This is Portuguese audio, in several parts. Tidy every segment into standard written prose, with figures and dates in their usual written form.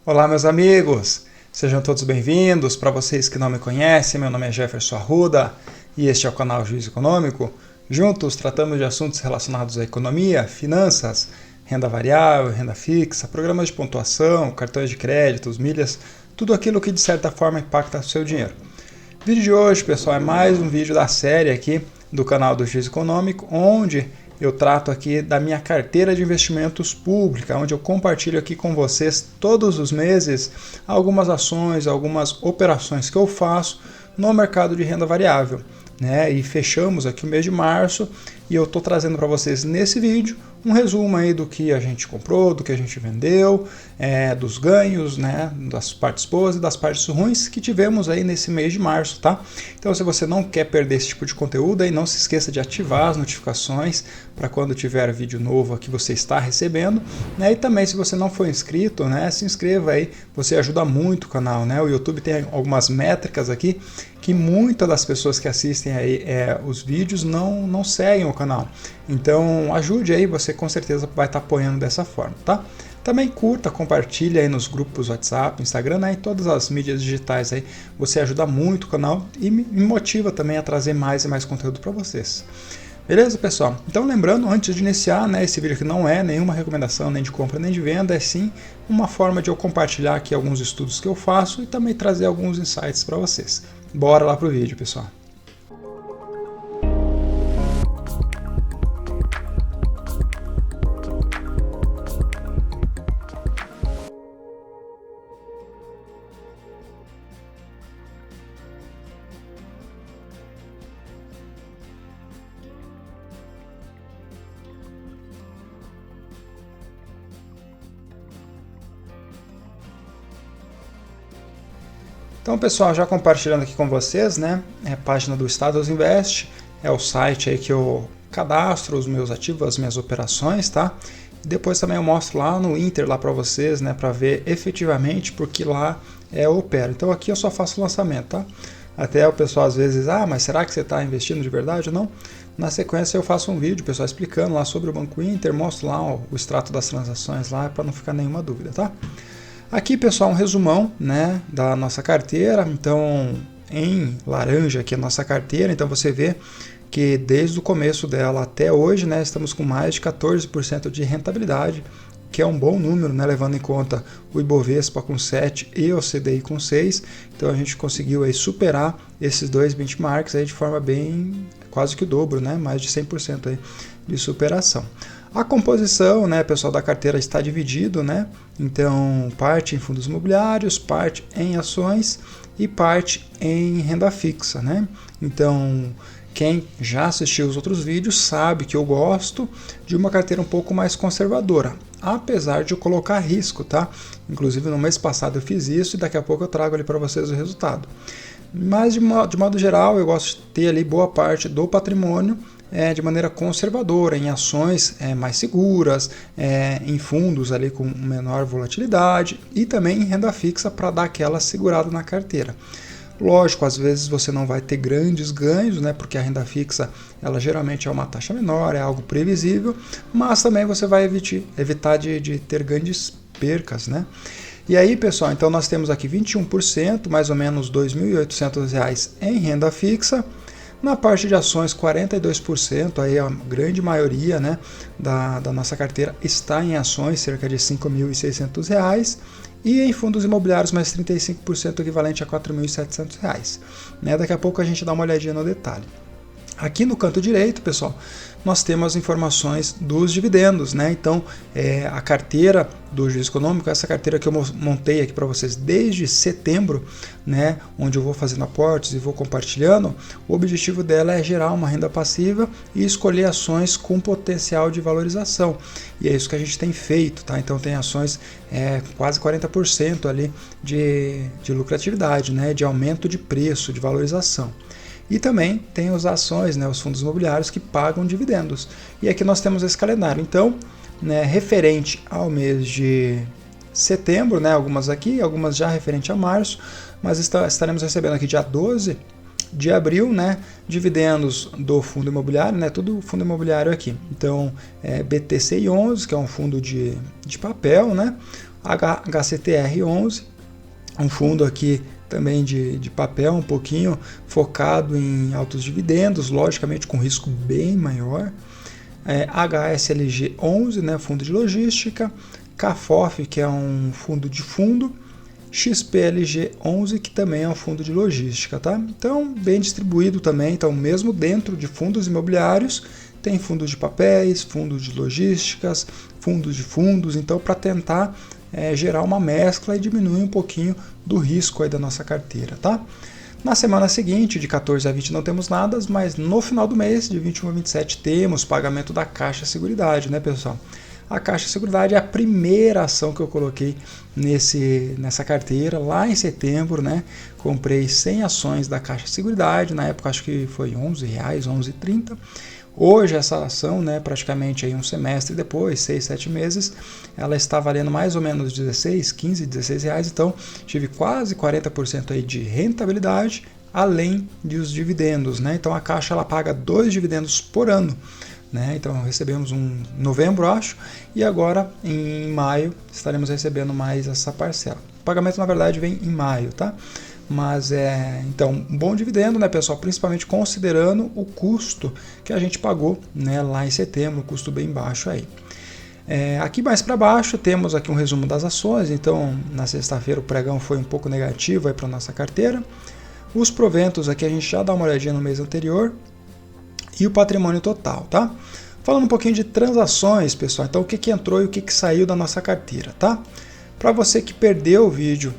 Olá, meus amigos! Sejam todos bem-vindos. Para vocês que não me conhecem, meu nome é Jefferson Arruda e este é o canal Juízo Econômico. Juntos tratamos de assuntos relacionados à economia, finanças, renda variável, renda fixa, programas de pontuação, cartões de crédito, milhas, tudo aquilo que de certa forma impacta o seu dinheiro. O vídeo de hoje, pessoal, é mais um vídeo da série aqui do canal do Juízo Econômico, onde eu trato aqui da minha carteira de investimentos pública, onde eu compartilho aqui com vocês todos os meses algumas ações, algumas operações que eu faço no mercado de renda variável, né? E fechamos aqui o mês de março e eu estou trazendo para vocês nesse vídeo um resumo aí do que a gente comprou, do que a gente vendeu, dos ganhos, né, das partes boas e das partes ruins que tivemos aí nesse mês de março, tá? Então, se você não quer perder esse tipo de conteúdo, aí não se esqueça de ativar as notificações para quando tiver vídeo novo aqui você está recebendo, né? E também, se você não for inscrito, né, se inscreva aí, você ajuda muito o canal, né? O YouTube tem algumas métricas aqui que muitas das pessoas que assistem aí os vídeos não seguem o canal. Então ajude aí, você com certeza vai estar apoiando dessa forma, tá? Também curta, compartilha aí nos grupos WhatsApp, Instagram, né, e todas as mídias digitais aí. Você ajuda muito o canal e me motiva também a trazer mais e mais conteúdo para vocês. Beleza, pessoal? Então lembrando, antes de iniciar, né, esse vídeo aqui não é nenhuma recomendação nem de compra nem de venda, é sim uma forma de eu compartilhar aqui alguns estudos que eu faço e também trazer alguns insights para vocês. Bora lá pro vídeo, pessoal. Então, pessoal, já compartilhando aqui com vocês, né, é a página do Status Invest, é o site aí que eu cadastro os meus ativos, as minhas operações, tá? E depois também eu mostro lá no Inter lá para vocês, né, para ver efetivamente porque lá eu opero. Então aqui eu só faço lançamento, tá? Até o pessoal às vezes, mas será que você está investindo de verdade ou não? Na sequência eu faço um vídeo, pessoal, explicando lá sobre o Banco Inter, mostro lá o extrato das transações lá para não ficar nenhuma dúvida, tá? Aqui, pessoal, um resumão, né, da nossa carteira. Então, em laranja aqui a nossa carteira, então você vê que desde o começo dela até hoje, né, estamos com mais de 14% de rentabilidade, que é um bom número, né, levando em conta o Ibovespa com 7 e o CDI com 6. Então a gente conseguiu aí superar esses dois benchmarks aí de forma bem, quase que o dobro, né, mais de 100% aí de superação. A composição, né, pessoal, da carteira está dividido, né? Então, parte em fundos imobiliários, parte em ações e parte em renda fixa, né? Então, quem já assistiu os outros vídeos sabe que eu gosto de uma carteira um pouco mais conservadora, apesar de eu colocar risco, tá? Inclusive no mês passado eu fiz isso e daqui a pouco eu trago ali para vocês o resultado. Mas de modo geral eu gosto de ter ali boa parte do patrimônio de maneira conservadora, em ações mais seguras, em fundos ali com menor volatilidade e também em renda fixa para dar aquela segurada na carteira. Lógico, às vezes você não vai ter grandes ganhos, né, porque a renda fixa ela geralmente é uma taxa menor, é algo previsível, mas também você vai evitar de ter grandes percas, né? E aí, pessoal, então nós temos aqui 21%, mais ou menos R$ 2.800 em renda fixa. Na parte de ações, 42%, aí a grande maioria, né, da nossa carteira está em ações, cerca de R$ 5.600. E em fundos imobiliários, mais 35%, equivalente a R$ 4.700. Né? Daqui a pouco a gente dá uma olhadinha no detalhe. Aqui no canto direito, pessoal, nós temos as informações dos dividendos, né? Então, a carteira do Juízo Econômico, essa carteira que eu montei aqui para vocês desde setembro, né? Onde eu vou fazendo aportes e vou compartilhando, o objetivo dela é gerar uma renda passiva e escolher ações com potencial de valorização. E é isso que a gente tem feito, tá? Então, tem ações quase 40% ali de lucratividade, né? De aumento de preço, de valorização. E também tem as ações, né, os fundos imobiliários que pagam dividendos. E aqui nós temos esse calendário. Então, né, referente ao mês de setembro, né, algumas aqui, algumas já referente a março, mas estaremos recebendo aqui dia 12 de abril, né, dividendos do fundo imobiliário, né, tudo fundo imobiliário aqui. Então, BTCI11, que é um fundo de papel, né, HCTR11, um fundo aqui também de papel, um pouquinho focado em altos dividendos, logicamente com risco bem maior. HSLG11, né, fundo de logística. CAFOF, que é um fundo de fundo. XPLG11, que também é um fundo de logística, tá? Então, bem distribuído também. Então, mesmo dentro de fundos imobiliários, tem fundos de papéis, fundos de logísticas, fundos de fundos. Então, para tentar gerar uma mescla e diminuir um pouquinho do risco aí da nossa carteira, tá? Na semana seguinte, de 14 a 20, não temos nada, mas no final do mês, de 21 a 27, temos pagamento da Caixa Seguridade, né, pessoal? A Caixa Seguridade é a primeira ação que eu coloquei nessa carteira, lá em setembro, né? Comprei 100 ações da Caixa Seguridade, na época acho que foi R$11, R$11,30. Hoje essa ação, né, praticamente aí um semestre depois, 6, 7 meses, ela está valendo mais ou menos 16, 15, 16 reais, então tive quase 40% aí de rentabilidade, além dos dividendos, né? Então a Caixa ela paga 2 dividendos por ano. Né? Então recebemos um em novembro, acho, e agora em maio estaremos recebendo mais essa parcela. O pagamento na verdade vem em maio, tá? Mas então um bom dividendo, né, pessoal? Principalmente considerando o custo que a gente pagou, né, lá em setembro, um custo bem baixo aí. Aqui mais para baixo temos aqui um resumo das ações. Então na sexta-feira o pregão foi um pouco negativo para nossa carteira. Os proventos aqui a gente já dá uma olhadinha no mês anterior. E o patrimônio total, tá? Falando um pouquinho de transações, pessoal, então o que entrou e o que saiu da nossa carteira, tá? Para você que perdeu o vídeo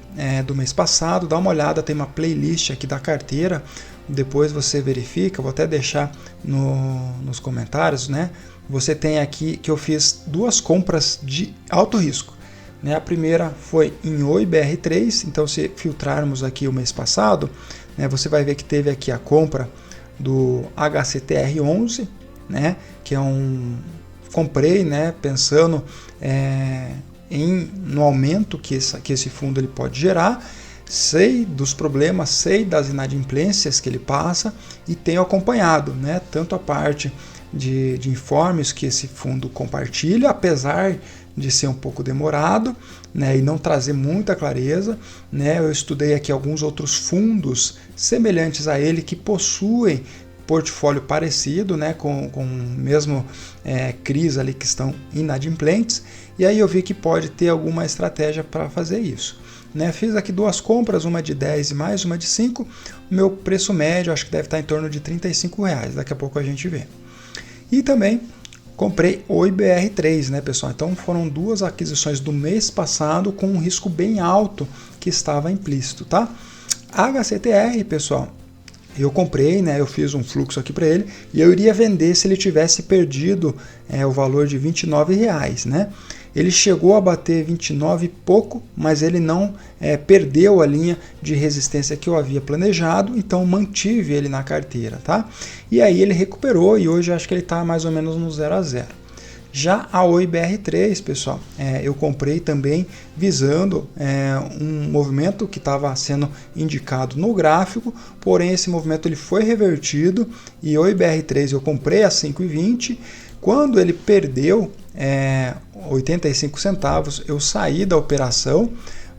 do mês passado, dá uma olhada, tem uma playlist aqui da carteira, depois você verifica, vou até deixar nos comentários, né? Você tem aqui que eu fiz 2 compras de alto risco, né? A primeira foi em Oi BR3, então se filtrarmos aqui o mês passado, né, você vai ver que teve aqui a compra do HCTR11, né, que é comprei, né, pensando no aumento que esse fundo ele pode gerar, sei dos problemas, sei das inadimplências que ele passa e tenho acompanhado, né, tanto a parte de informes que esse fundo compartilha, apesar de ser um pouco demorado, né, e não trazer muita clareza, né, eu estudei aqui alguns outros fundos semelhantes a ele que possuem portfólio parecido, né, com o mesmo CRIs ali que estão inadimplentes, e aí eu vi que pode ter alguma estratégia para fazer isso. Né, fiz aqui 2 compras, uma de 10 e mais uma de 5, o meu preço médio acho que deve estar em torno de R$35, daqui a pouco a gente vê. E também comprei Oi BR3, né, pessoal? Então foram 2 aquisições do mês passado com um risco bem alto que estava implícito, tá? HCTR, pessoal, eu comprei, né, eu fiz um fluxo aqui para ele e eu iria vender se ele tivesse perdido o valor de R$29, né? Ele chegou a bater 29 e pouco, mas ele não perdeu a linha de resistência que eu havia planejado, então mantive ele na carteira, tá? E aí ele recuperou e hoje acho que ele está mais ou menos no 0 a 0. Já a Oi BR3, pessoal, eu comprei também visando um movimento que estava sendo indicado no gráfico, porém esse movimento ele foi revertido e Oi BR3 eu comprei a 5,20. Quando ele perdeu 85 centavos, eu saí da operação,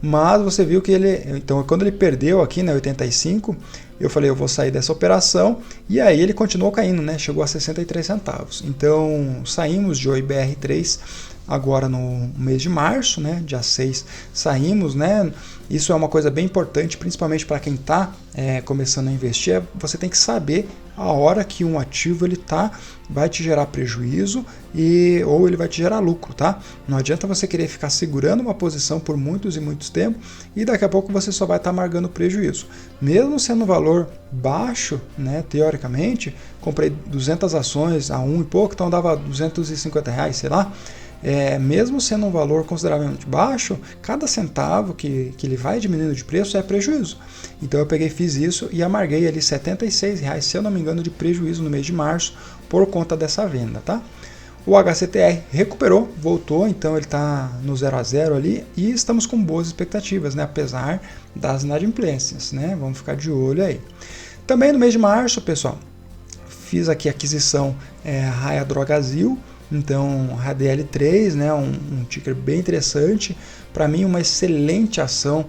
mas você viu que então quando ele perdeu aqui na 85, eu falei, eu vou sair dessa operação, e aí ele continuou caindo, né? Chegou a 63 centavos. Então saímos de Oi BR3 agora no mês de março, né? Dia 6 saímos, né? Isso é uma coisa bem importante, principalmente para quem está começando a investir, você tem que saber a hora que um ativo vai te gerar prejuízo ou ele vai te gerar lucro, tá? Não adianta você querer ficar segurando uma posição por muitos e muitos tempos e daqui a pouco você só vai estar amargando prejuízo. Mesmo sendo um valor baixo, né, teoricamente, comprei 200 ações a 1 e pouco, então dava R$250, sei lá. Mesmo sendo um valor consideravelmente baixo, cada centavo que ele vai diminuindo de preço é prejuízo. Então eu fiz isso e amarguei ali R$76, se eu não me engano, de prejuízo no mês de março por conta dessa venda, tá? O HCTR recuperou, voltou, então ele está no 0 a 0 ali e estamos com boas expectativas, né? Apesar das inadimplências, né? Vamos ficar de olho aí. Também no mês de março, pessoal, fiz aqui a aquisição Raia Drogasil. Então, HDL3, né, um ticker bem interessante, para mim uma excelente ação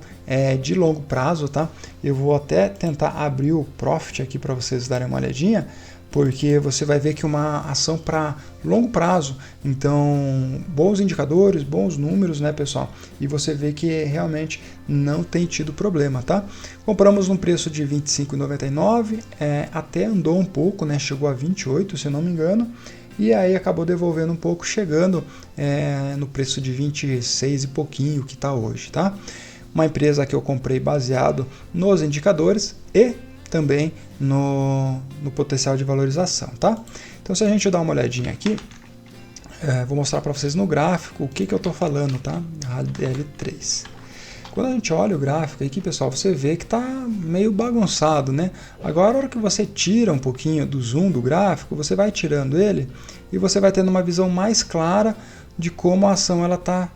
de longo prazo, tá? Eu vou até tentar abrir o Profit aqui para vocês darem uma olhadinha, porque você vai ver que uma ação para longo prazo, então bons indicadores, bons números, né, pessoal? E você vê que realmente não tem tido problema, tá? Compramos num preço de R$ 25,99, até andou um pouco, né? Chegou a 28, se não me engano, e aí acabou devolvendo um pouco, chegando no preço de 26 e pouquinho que está hoje, tá? Uma empresa que eu comprei baseado nos indicadores e também no potencial de valorização, tá? Então, se a gente dar uma olhadinha aqui, vou mostrar para vocês no gráfico o que eu estou falando, tá? ADL3. Quando a gente olha o gráfico aqui, pessoal, você vê que está meio bagunçado, né? Agora, a hora que você tira um pouquinho do zoom do gráfico, você vai tirando ele e você vai tendo uma visão mais clara de como a ação ela está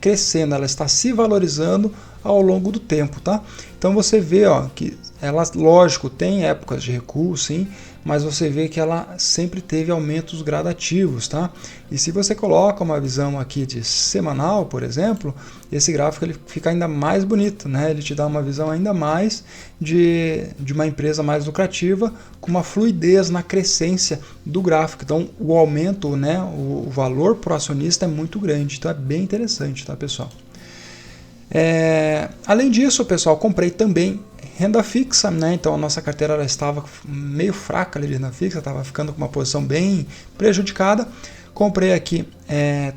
crescendo, ela está se valorizando ao longo do tempo, tá? Então você vê, ó, que ela, lógico, tem épocas de recuo, sim, mas você vê que ela sempre teve aumentos gradativos, tá? E se você coloca uma visão aqui de semanal, por exemplo, esse gráfico ele fica ainda mais bonito, né? Ele te dá uma visão ainda mais de uma empresa mais lucrativa, com uma fluidez na crescência do gráfico. Então o aumento, né, o valor para o acionista é muito grande, então é bem interessante, tá, pessoal? Além disso, pessoal, comprei também renda fixa, né? Então a nossa carteira ela estava meio fraca ali de renda fixa, estava ficando com uma posição bem prejudicada. Comprei aqui,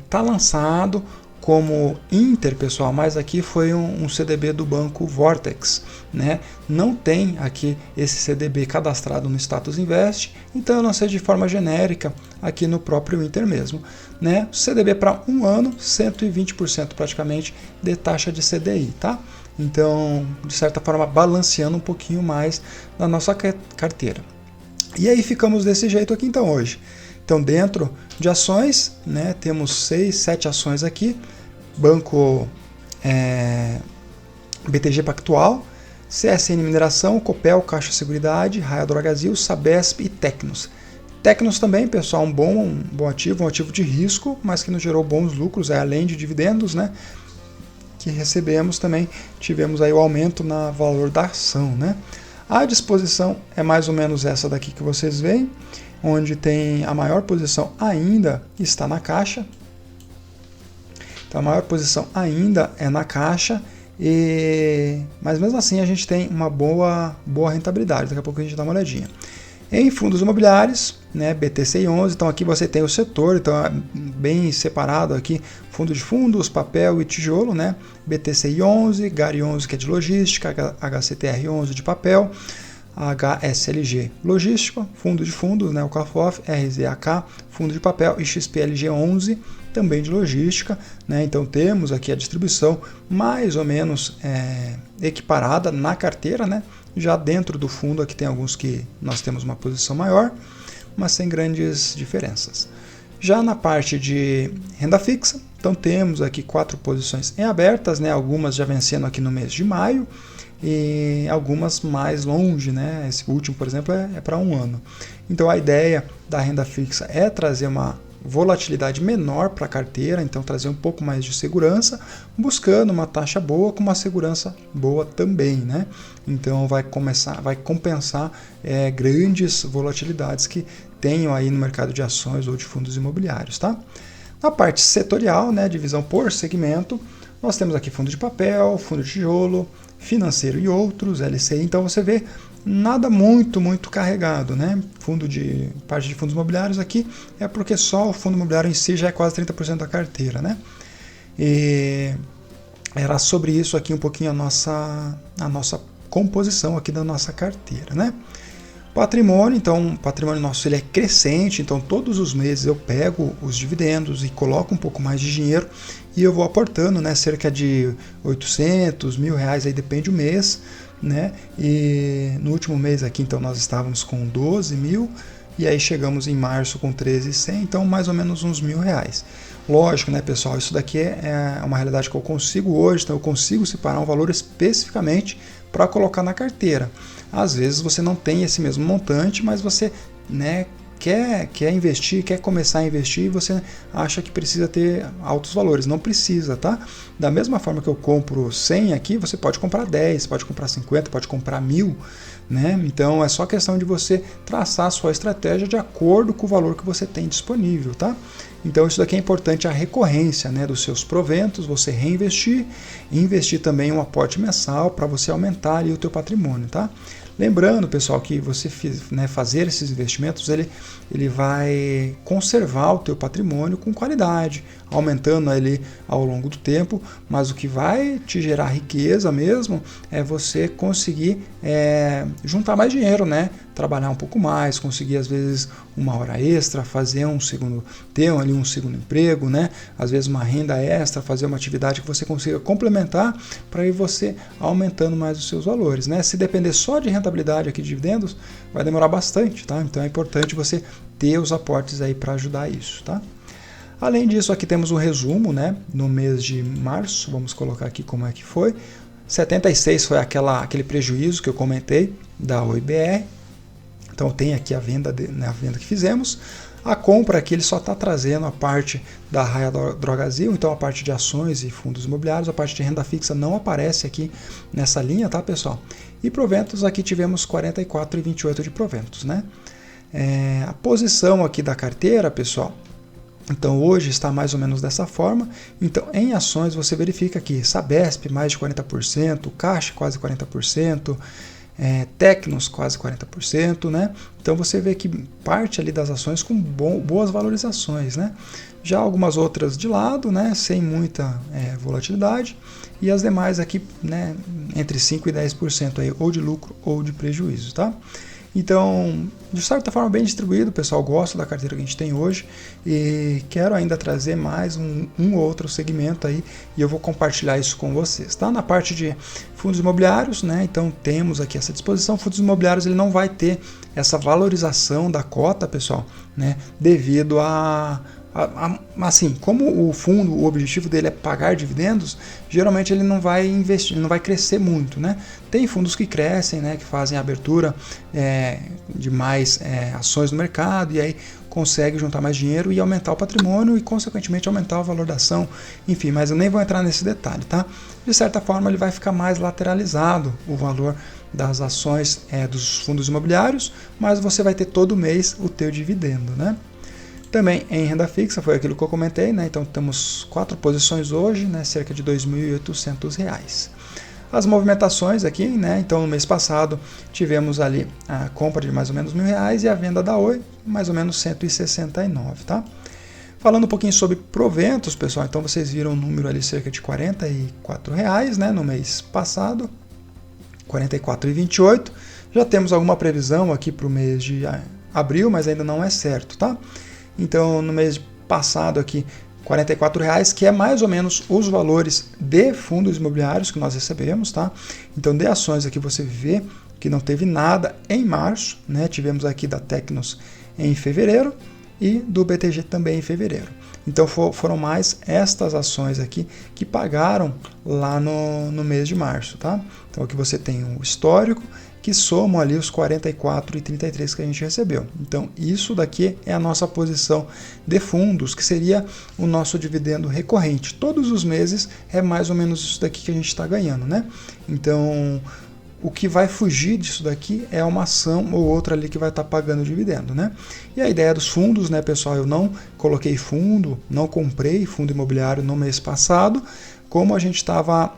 tá lançado como Inter, pessoal, mas aqui foi um CDB do banco Vortex, né? Não tem aqui esse CDB cadastrado no Status Invest, então eu lancei de forma genérica aqui no próprio Inter mesmo, né? CDB para um ano, 120% praticamente de taxa de CDI, tá? Então, de certa forma, balanceando um pouquinho mais na nossa carteira. E aí ficamos desse jeito aqui então hoje. Então, dentro de ações, né, temos 6, 7 ações aqui. Banco BTG Pactual, CSN Mineração, Copel, Caixa Seguridade, Raia Drogasil, Sabesp e Tecnos. Tecnos também, pessoal, um bom ativo, um ativo de risco, mas que nos gerou bons lucros, além de dividendos, né, que recebemos também, tivemos aí o aumento no valor da ação, né. A disposição é mais ou menos essa daqui que vocês veem, onde tem a maior posição ainda está na Caixa. Então a maior posição ainda é na Caixa, mas mesmo assim a gente tem uma boa rentabilidade. Daqui a pouco a gente dá uma olhadinha. Em fundos imobiliários, né, BTCI11, então aqui você tem o setor, então é bem separado aqui, fundo de fundos, papel e tijolo, né, BTCI11, GARI11 que é de logística, HCTR11 de papel, HSLG logística, fundo de fundos, né, o CAFOF, RZAK, fundo de papel e XPLG11 também de logística, né? Então temos aqui a distribuição mais ou menos equiparada na carteira, né? Já dentro do fundo aqui tem alguns que nós temos uma posição maior, mas sem grandes diferenças. Já na parte de renda fixa, então temos aqui 4 posições em abertas, né? Algumas já vencendo aqui no mês de maio e algumas mais longe, né? Esse último, por exemplo, é para um ano. Então a ideia da renda fixa é trazer uma volatilidade menor para a carteira, então trazer um pouco mais de segurança, buscando uma taxa boa com uma segurança boa também, né? Então vai compensar grandes volatilidades que tenham aí no mercado de ações ou de fundos imobiliários, tá? Na parte setorial, né, divisão por segmento, nós temos aqui fundo de papel, fundo de tijolo, financeiro e outros, LCI, então você vê nada muito carregado, né? Parte de fundos imobiliários aqui é porque só o fundo imobiliário em si já é quase 30% da carteira, né? E era sobre isso aqui um pouquinho a nossa composição aqui da nossa carteira, né? Patrimônio, então o patrimônio nosso ele é crescente, então todos os meses eu pego os dividendos e coloco um pouco mais de dinheiro e eu vou aportando, né, cerca de 800, R$1.000, aí depende do mês, né, e no último mês aqui então nós estávamos com 12 mil e aí chegamos em março com 13.100, então mais ou menos uns R$1.000. Lógico, né, pessoal, isso daqui é uma realidade que eu consigo hoje, então eu consigo separar um valor especificamente para colocar na carteira. Às vezes você não tem esse mesmo montante, mas você, né, quer investir, quer começar a investir e você acha que precisa ter altos valores. Não precisa, tá? Da mesma forma que eu compro 100 aqui, você pode comprar 10, pode comprar 50, pode comprar 1000, né? Então é só questão de você traçar a sua estratégia de acordo com o valor que você tem disponível, tá? Então isso daqui é importante, a recorrência, né, dos seus proventos, você reinvestir e investir também um aporte mensal para você aumentar ali o teu patrimônio, tá? Lembrando, pessoal, que você fazer esses investimentos, ele vai conservar o teu patrimônio com qualidade, aumentando ele ao longo do tempo, mas o que vai te gerar riqueza mesmo é você conseguir juntar mais dinheiro, né? Trabalhar um pouco mais, conseguir às vezes uma hora extra, ter ali um segundo emprego, né? Às vezes uma renda extra, fazer uma atividade que você consiga complementar para ir você aumentando mais os seus valores, né? Se depender só de rentabilidade aqui de dividendos, vai demorar bastante, tá? Então é importante você ter os aportes aí para ajudar isso, tá? Além disso, aqui temos um resumo, né? No mês de março, vamos colocar aqui como é que foi. 76 foi aquele prejuízo que eu comentei da OIBR. Então tem aqui a venda que fizemos. A compra aqui ele só está trazendo a parte da Raia Drogasil, então a parte de ações e fundos imobiliários, a parte de renda fixa não aparece aqui nessa linha, tá, pessoal? E proventos aqui tivemos 44,28 de proventos, né? A posição aqui da carteira, pessoal, então hoje está mais ou menos dessa forma. Então em ações você verifica aqui Sabesp mais de 40%, Caixa quase 40%, Tecnos quase 40%, né? Então você vê que parte ali das ações com boas valorizações, né? Já algumas outras de lado, né? Sem muita volatilidade, e as demais aqui, né? Entre 5% e 10% aí, ou de lucro ou de prejuízo, tá? Então, de certa forma, bem distribuído, pessoal. Gosto da carteira que a gente tem hoje e quero ainda trazer mais um outro segmento aí, e eu vou compartilhar isso com vocês, tá? Na parte de fundos imobiliários, né? Então temos aqui essa disposição. Fundos imobiliários ele não vai ter essa valorização da cota, pessoal, né? Devido assim, como o fundo, o objetivo dele é pagar dividendos, geralmente ele não vai investir, não vai crescer muito, né? Tem fundos que crescem, né, que fazem a abertura de mais ações no mercado e aí consegue juntar mais dinheiro e aumentar o patrimônio e, consequentemente, aumentar o valor da ação, enfim, mas eu nem vou entrar nesse detalhe, tá? De certa forma, ele vai ficar mais lateralizado, o valor das ações dos fundos imobiliários, mas você vai ter todo mês o teu dividendo, né? Também em renda fixa, foi aquilo que eu comentei, né? Então temos 4 posições hoje, né? Cerca de R$ 2.800. As movimentações aqui, né? Então no mês passado tivemos ali a compra de mais ou menos R$1.000 e a venda da Oi, mais ou menos 169, tá? Falando um pouquinho sobre proventos, pessoal, então vocês viram o número ali cerca de R$44, né? No mês passado, 44,28. Já temos alguma previsão aqui para o mês de abril, mas ainda não é certo, tá? Então, no mês passado aqui, R$44, que é mais ou menos os valores de fundos imobiliários que nós recebemos, tá? Então, de ações aqui você vê que não teve nada em março, né? Tivemos aqui da Tecnos em fevereiro e do BTG também em fevereiro. Então, foram mais estas ações aqui que pagaram lá no mês de março, tá? Então, aqui você tem o histórico, que somam ali os 44,33 que a gente recebeu. Então, isso daqui é a nossa posição de fundos, que seria o nosso dividendo recorrente. Todos os meses é mais ou menos isso daqui que a gente está ganhando, né? Então, o que vai fugir disso daqui é uma ação ou outra ali que vai estar pagando dividendo, né? E a ideia dos fundos, né, pessoal, eu não coloquei fundo, não comprei fundo imobiliário no mês passado, como a gente estava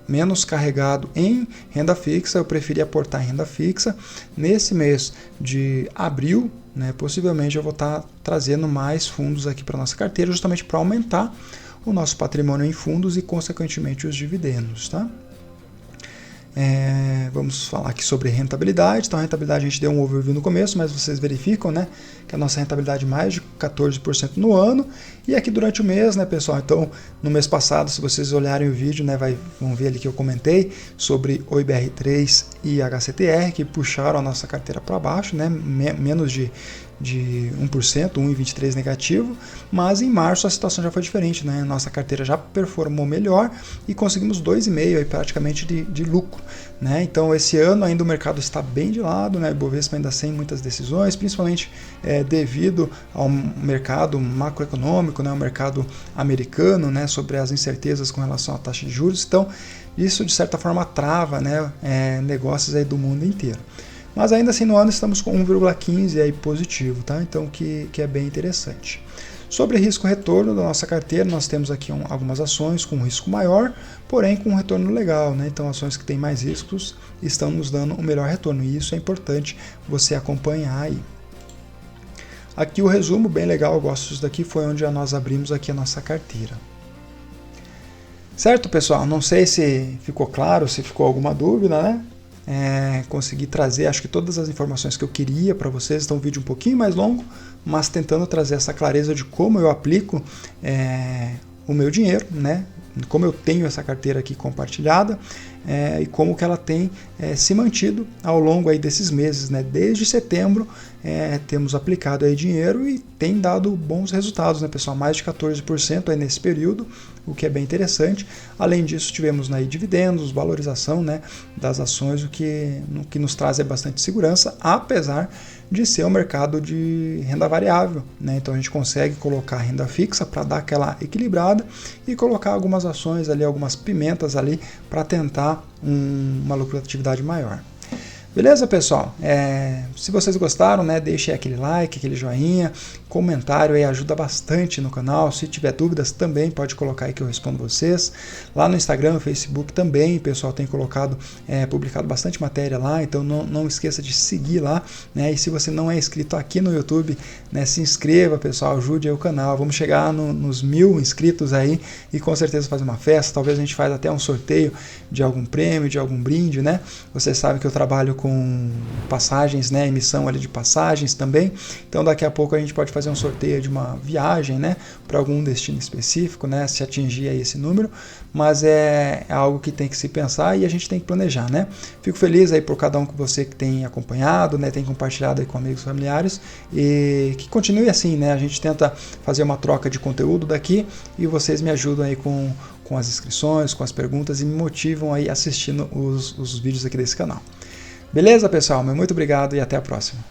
menos carregado em renda fixa, eu preferi aportar em renda fixa. Nesse mês de abril, né, possivelmente eu vou estar trazendo mais fundos aqui para nossa carteira, justamente para aumentar o nosso patrimônio em fundos e, consequentemente, os dividendos, tá? Vamos falar aqui sobre rentabilidade. Então, a rentabilidade a gente deu um overview no começo, mas vocês verificam, né, que a nossa rentabilidade é mais de 14% no ano. E aqui durante o mês, né, pessoal? Então, no mês passado, se vocês olharem o vídeo, né, vão ver ali que eu comentei sobre o IBR3 e HCTR, que puxaram a nossa carteira para baixo, né, menos de de 1%, 1,23 negativo, mas em março a situação já foi diferente, né? Nossa carteira já performou melhor e conseguimos 2,5% aí praticamente de lucro, né? Então esse ano ainda o mercado está bem de lado, né? O Ibovespa ainda sem muitas decisões, principalmente devido ao mercado macroeconômico, né? O mercado americano, né? Sobre as incertezas com relação à taxa de juros. Então isso de certa forma trava, né? Negócios aí do mundo inteiro. Mas ainda assim no ano estamos com 1,15 aí positivo, tá? Então que é bem interessante. Sobre risco-retorno da nossa carteira, nós temos aqui algumas ações com risco maior, porém com um retorno legal, né? Então ações que têm mais riscos estão nos dando um melhor retorno, e isso é importante você acompanhar aí. Aqui o resumo, bem legal, eu gosto disso daqui, foi onde nós abrimos aqui a nossa carteira. Certo, pessoal? Não sei se ficou claro, se ficou alguma dúvida, né? Consegui trazer, acho que todas as informações que eu queria para vocês. Então um vídeo um pouquinho mais longo, mas tentando trazer essa clareza de como eu aplico o meu dinheiro, né? Como eu tenho essa carteira aqui compartilhada e como que ela tem se mantido ao longo aí desses meses, né? Desde setembro temos aplicado aí dinheiro e tem dado bons resultados, né, pessoal? Mais de 14% aí nesse período, o que é bem interessante. Além disso, tivemos aí dividendos, valorização, né, das ações, o que nos traz bastante segurança, apesar de ser um mercado de renda variável, né? Então a gente consegue colocar renda fixa para dar aquela equilibrada e colocar algumas ações ali, algumas pimentas ali para tentar uma lucratividade maior. Beleza, pessoal? Se vocês gostaram, né, deixem aquele like, aquele joinha, comentário aí ajuda bastante no canal. Se tiver dúvidas também pode colocar aí que eu respondo vocês. Lá no Instagram, no Facebook também, o pessoal tem publicado bastante matéria lá, então não esqueça de seguir lá, né? E se você não é inscrito aqui no YouTube, né, se inscreva, pessoal, ajude aí o canal. Vamos chegar nos 1000 inscritos aí e com certeza fazer uma festa. Talvez a gente faça até um sorteio de algum prêmio, de algum brinde, né? Vocês sabem que eu trabalho com passagens, né, emissão ali de passagens também, então daqui a pouco a gente pode fazer um sorteio de uma viagem, né, para algum destino específico, né, se atingir aí esse número, mas é algo que tem que se pensar e a gente tem que planejar, né. Fico feliz aí por cada um que você que tem acompanhado, né, tem compartilhado aí com amigos familiares e que continue assim, né, a gente tenta fazer uma troca de conteúdo daqui e vocês me ajudam aí com as inscrições, com as perguntas e me motivam aí assistindo os vídeos aqui desse canal. Beleza, pessoal? Muito obrigado e até a próxima.